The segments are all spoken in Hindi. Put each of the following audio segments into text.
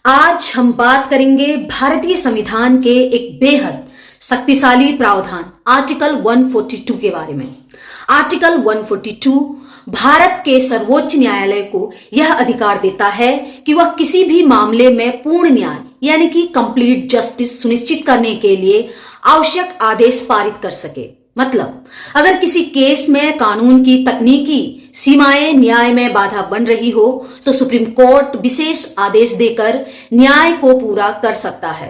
आज हम बात करेंगे भारतीय संविधान के एक बेहद शक्तिशाली प्रावधान आर्टिकल 142 के बारे में। आर्टिकल 142 भारत के सर्वोच्च न्यायालय को यह अधिकार देता है कि वह किसी भी मामले में पूर्ण न्याय यानी कि कंप्लीट जस्टिस सुनिश्चित करने के लिए आवश्यक आदेश पारित कर सके। मतलब अगर किसी केस में कानून की तकनीकी सीमाएं न्याय में बाधा बन रही हो तो सुप्रीम कोर्ट विशेष आदेश देकर न्याय को पूरा कर सकता है।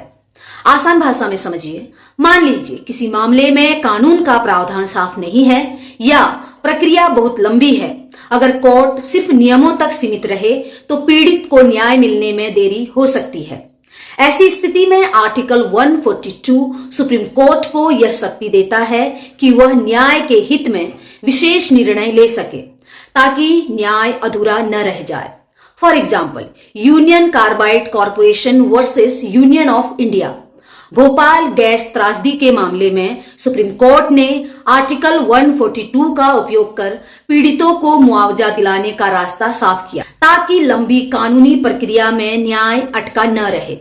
आसान भाषा में समझिए, मान लीजिए किसी मामले में कानून का प्रावधान साफ नहीं है या प्रक्रिया बहुत लंबी है। अगर कोर्ट सिर्फ नियमों तक सीमित रहे तो पीड़ित को न्याय मिलने में देरी हो सकती है। ऐसी स्थिति में आर्टिकल 142 सुप्रीम कोर्ट को यह शक्ति देता है कि वह न्याय के हित में विशेष निर्णय ले सके ताकि न्याय अधूरा न रह जाए। For example, union carbide corporation versus union of India Bhopal gas त्रासदी के मामले में सुप्रीम कोर्ट ने आर्टिकल 142 का उपयोग कर पीड़ितों को मुआवजा दिलाने का रास्ता साफ किया ताकि लंबी कानूनी प्रक्रिया में न्याय अटका न रहे।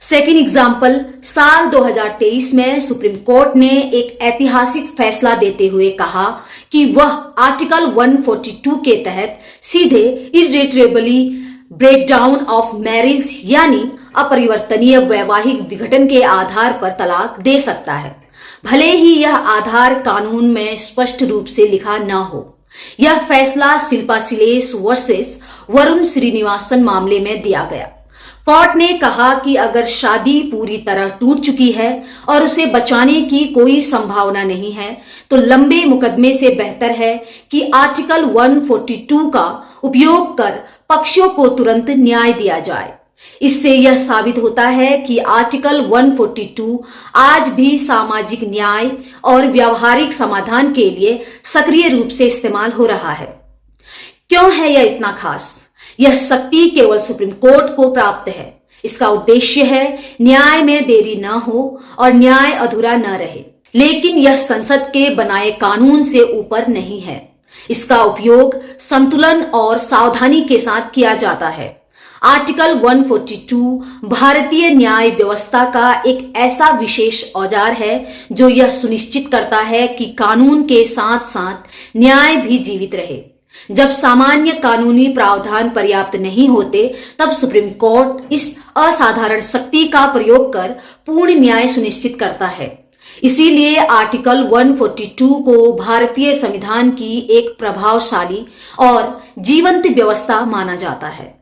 सेकेंड एग्जाम्पल, साल 2023 में सुप्रीम कोर्ट ने एक ऐतिहासिक फैसला देते हुए कहा कि वह आर्टिकल 142 के तहत सीधे इर्रिट्रेबली ब्रेकडाउन ऑफ मैरिज यानी अपरिवर्तनीय वैवाहिक विघटन के आधार पर तलाक दे सकता है, भले ही यह आधार कानून में स्पष्ट रूप से लिखा न हो। यह फैसला शिल्पा शिलेश वर्सेस वरुण श्रीनिवासन मामले में दिया गया। कोर्ट ने कहा कि अगर शादी पूरी तरह टूट चुकी है और उसे बचाने की कोई संभावना नहीं है तो लंबे मुकदमे से बेहतर है कि आर्टिकल 142 का उपयोग कर पक्षों को तुरंत न्याय दिया जाए। इससे यह साबित होता है कि आर्टिकल 142 आज भी सामाजिक न्याय और व्यावहारिक समाधान के लिए सक्रिय रूप से इस्तेमाल हो रहा है। क्यों है यह इतना खास? यह शक्ति केवल सुप्रीम कोर्ट को प्राप्त है। इसका उद्देश्य है न्याय में देरी न हो और न्याय अधूरा न रहे, लेकिन यह संसद के बनाए कानून से ऊपर नहीं है। इसका उपयोग संतुलन और सावधानी के साथ किया जाता है। आर्टिकल 142 भारतीय न्याय व्यवस्था का एक ऐसा विशेष औजार है जो यह सुनिश्चित करता है कि कानून के साथ साथ न्याय भी जीवित रहे। जब सामान्य कानूनी प्रावधान पर्याप्त नहीं होते तब सुप्रीम कोर्ट इस असाधारण शक्ति का प्रयोग कर पूर्ण न्याय सुनिश्चित करता है। इसीलिए आर्टिकल 142 को भारतीय संविधान की एक प्रभावशाली और जीवंत व्यवस्था माना जाता है।